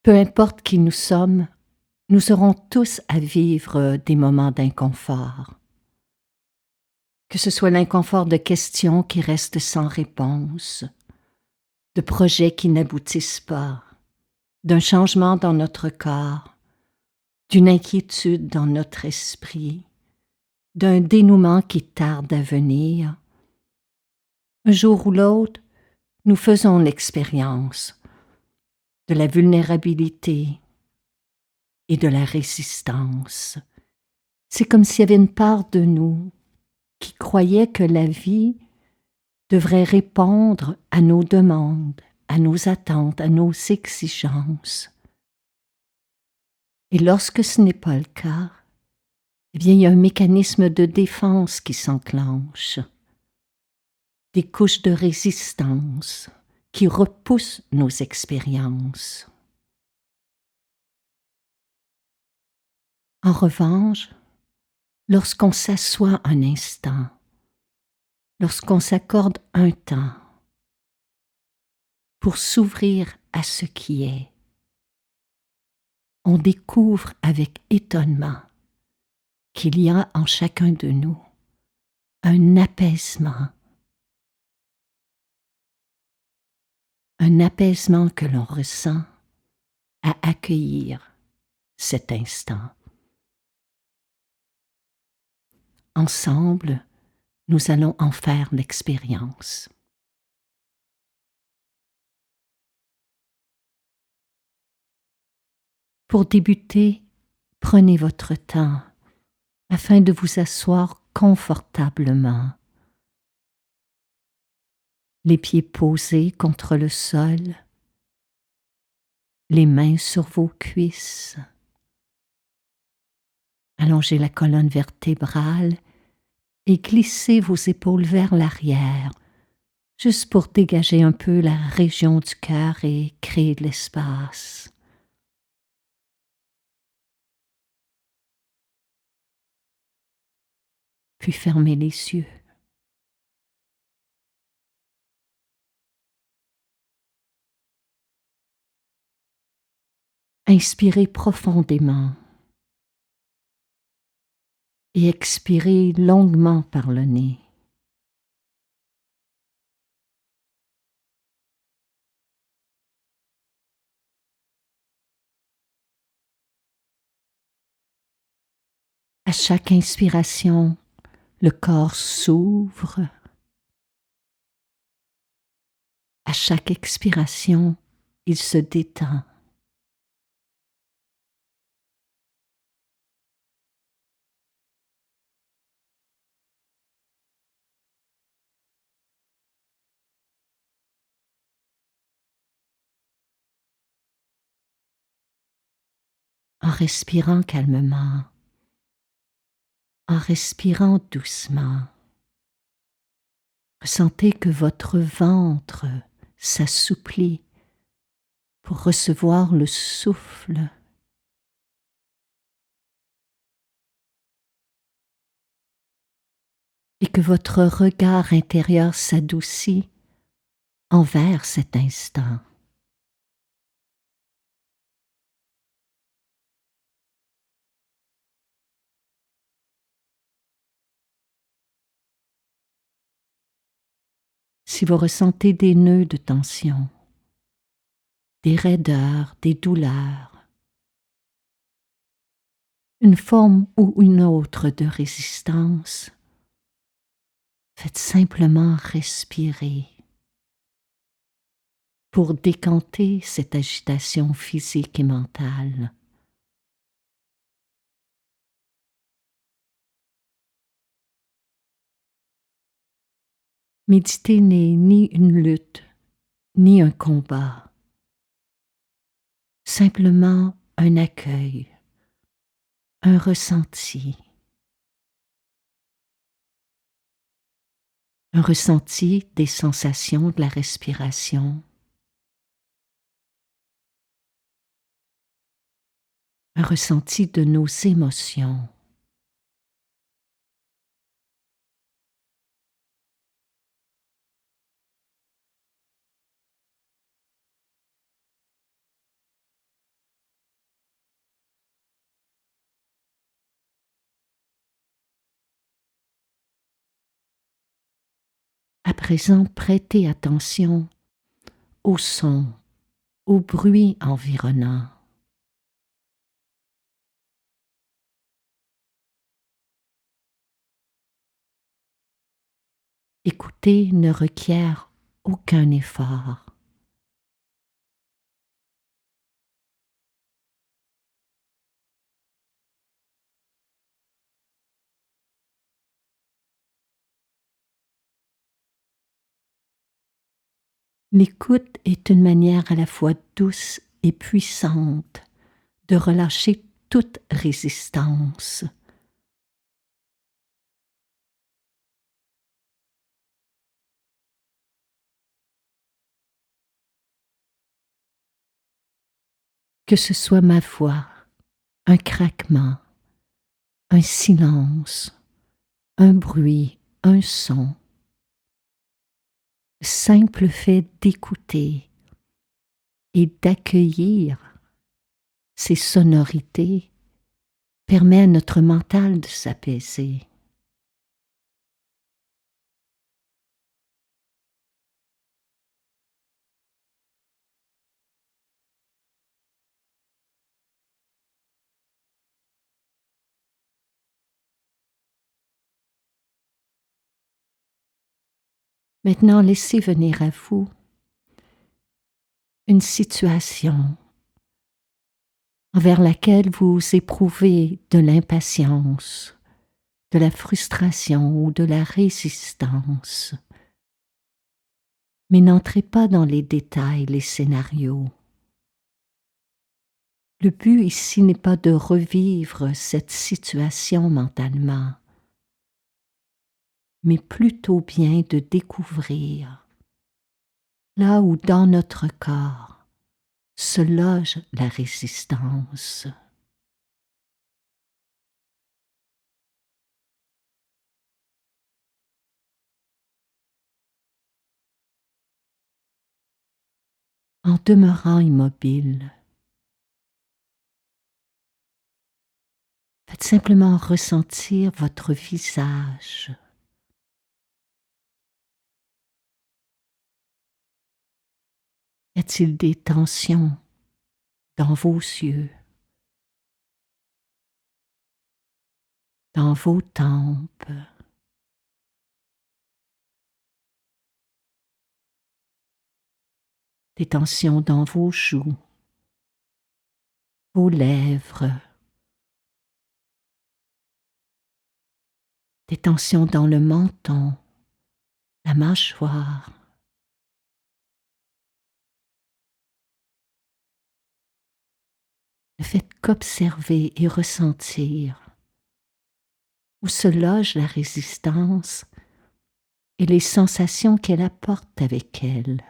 Peu importe qui nous sommes, nous aurons tous à vivre des moments d'inconfort. Que ce soit l'inconfort de questions qui restent sans réponse, de projets qui n'aboutissent pas, d'un changement dans notre corps, d'une inquiétude dans notre esprit, d'un dénouement qui tarde à venir. Un jour ou l'autre, nous faisons l'expérience de la vulnérabilité et de la résistance. C'est comme s'il y avait une part de nous qui croyait que la vie devrait répondre à nos demandes, à nos attentes, à nos exigences. Et lorsque ce n'est pas le cas, eh bien, il y a un mécanisme de défense qui s'enclenche, des couches de résistance qui repoussent nos expériences. En revanche, lorsqu'on s'assoit un instant, lorsqu'on s'accorde un temps pour s'ouvrir à ce qui est, on découvre avec étonnement qu'il y a en chacun de nous un apaisement que l'on ressent à accueillir cet instant. Ensemble, nous allons en faire l'expérience. Pour débuter, prenez votre temps afin de vous asseoir confortablement, les pieds posés contre le sol, les mains sur vos cuisses. Allongez la colonne vertébrale et glissez vos épaules vers l'arrière, juste pour dégager un peu la région du cœur et créer de l'espace. Puis fermez les yeux. Inspirez profondément et expirez longuement par le nez. À chaque inspiration, le corps s'ouvre. À chaque expiration, il se détend. En respirant calmement, en respirant doucement, ressentez que votre ventre s'assouplit pour recevoir le souffle. Et que votre regard intérieur s'adoucit envers cet instant. Si vous ressentez des nœuds de tension, des raideurs, des douleurs, une forme ou une autre de résistance, faites simplement respirer pour décanter cette agitation physique et mentale. Méditer n'est ni une lutte, ni un combat, simplement un accueil, un ressenti. Un ressenti des sensations de la respiration, un ressenti de nos émotions. À présent, prêtez attention aux sons, aux bruits environnants. Écouter ne requiert aucun effort. L'écoute est une manière à la fois douce et puissante de relâcher toute résistance. Que ce soit ma voix, un craquement, un silence, un bruit, un son, le simple fait d'écouter et d'accueillir ces sonorités permet à notre mental de s'apaiser. Maintenant, laissez venir à vous une situation envers laquelle vous éprouvez de l'impatience, de la frustration ou de la résistance. Mais n'entrez pas dans les détails, les scénarios. Le but ici n'est pas de revivre cette situation mentalement, mais plutôt bien de découvrir là où dans notre corps se loge la résistance. En demeurant immobile, faites simplement ressentir votre visage. Y a-t-il des tensions dans vos yeux, dans vos tempes, des tensions dans vos joues, vos lèvres, des tensions dans le menton, la mâchoire. Ne faites qu'observer et ressentir où se loge la résistance et les sensations qu'elle apporte avec elle.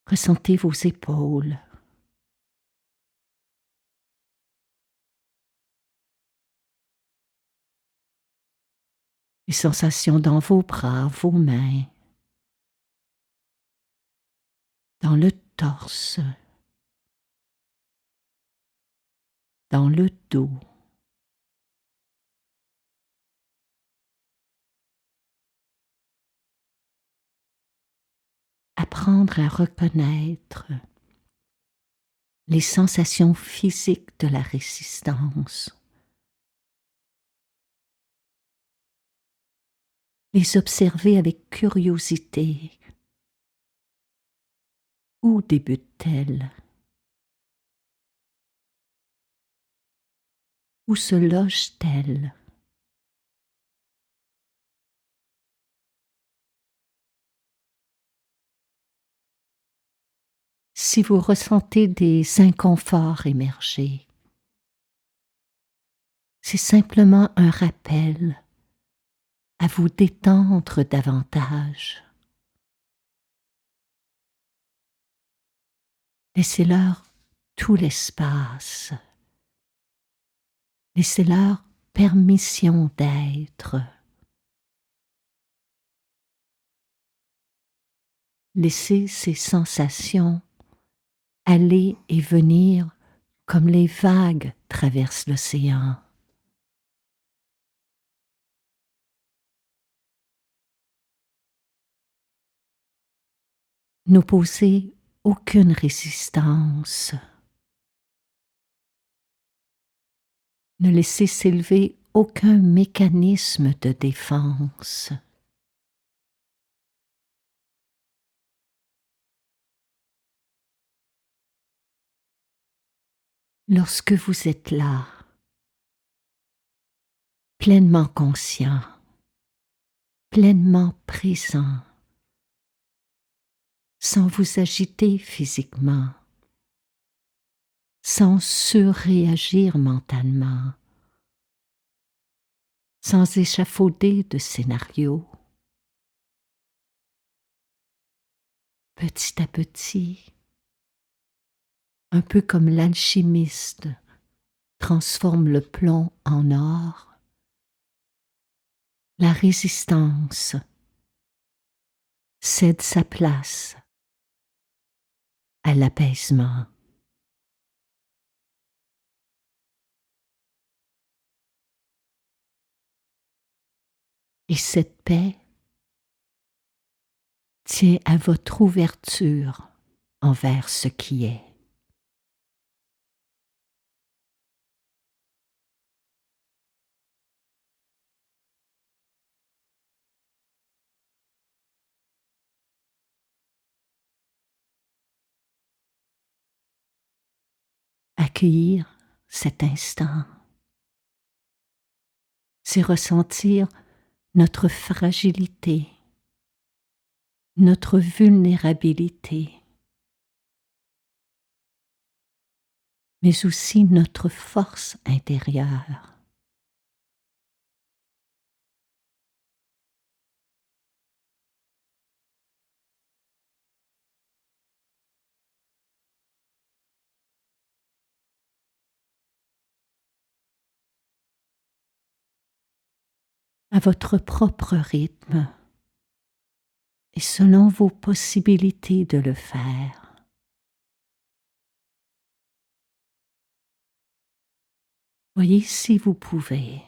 Ressentez vos épaules, les sensations dans vos bras, vos mains, dans le torse, dans le dos. Apprendre à reconnaître les sensations physiques de la résistance. Les observer avec curiosité. Où débute-t-elle? Où se loge-t-elle? Si vous ressentez des inconforts émerger, c'est simplement un rappel à vous détendre davantage. Laissez-leur tout l'espace. Laissez-leur permission d'être. Laissez ces sensations aller et venir comme les vagues traversent l'océan. N'opposez aucune résistance. Ne laissez s'élever aucun mécanisme de défense. Lorsque vous êtes là, pleinement conscient, pleinement présent, sans vous agiter physiquement, sans surréagir mentalement, sans échafauder de scénario. Petit à petit, un peu comme l'alchimiste transforme le plomb en or, la résistance cède sa place à l'apaisement. Et cette paix tient à votre ouverture envers ce qui est. Accueillir cet instant, c'est ressentir notre fragilité, notre vulnérabilité, mais aussi notre force intérieure. À votre propre rythme et selon vos possibilités de le faire. Voyez si vous pouvez.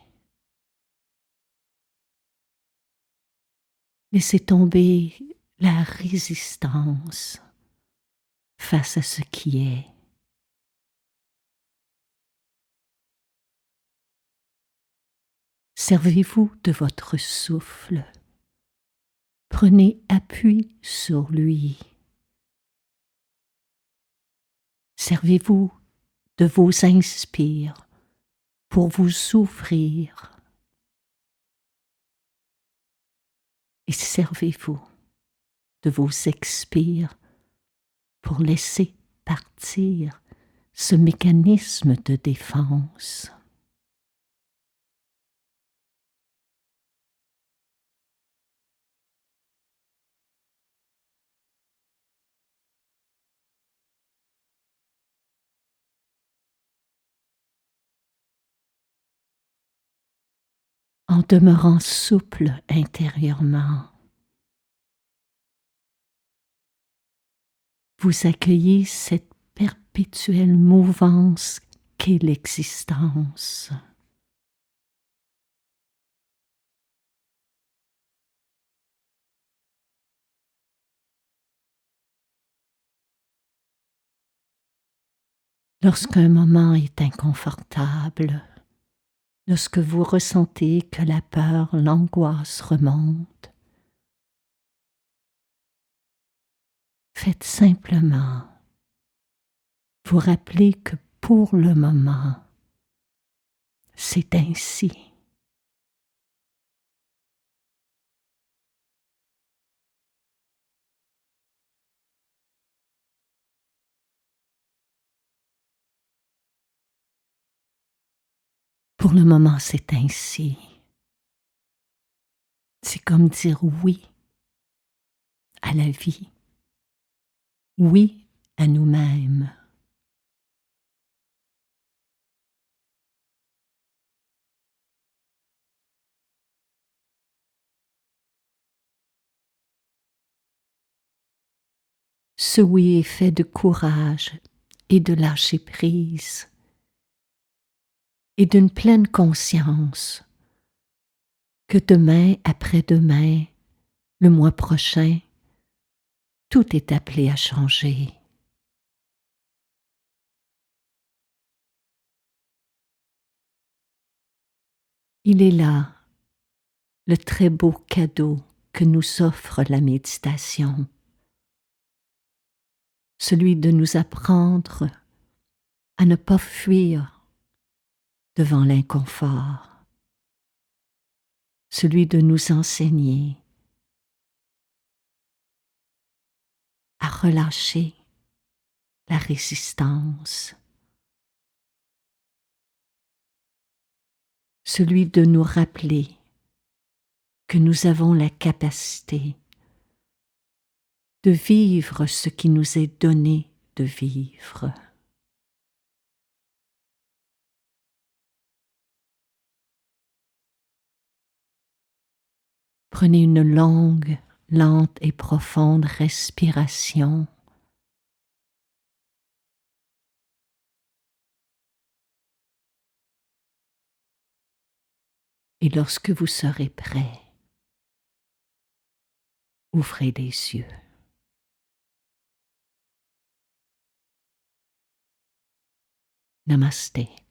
Laissez tomber la résistance face à ce qui est. Servez-vous de votre souffle. Prenez appui sur lui. Servez-vous de vos inspires pour vous ouvrir. Et servez-vous de vos expires pour laisser partir ce mécanisme de défense. En demeurant souple intérieurement, vous accueillez cette perpétuelle mouvance qu'est l'existence. Lorsqu'un moment est inconfortable, lorsque vous ressentez que la peur, l'angoisse remontent, faites simplement vous rappeler que pour le moment, c'est ainsi. Pour le moment, c'est ainsi. C'est comme dire oui à la vie, oui à nous-mêmes. Ce oui est fait de courage et de lâcher prise. et d'une pleine conscience que demain, après-demain, le mois prochain, tout est appelé à changer. Il est là, le très beau cadeau que nous offre la méditation, celui de nous apprendre à ne pas fuir devant l'inconfort, celui de nous enseigner à relâcher la résistance, celui de nous rappeler que nous avons la capacité de vivre ce qui nous est donné de vivre. Prenez une longue, lente et profonde respiration. Et lorsque vous serez prêt, ouvrez les yeux. Namasté.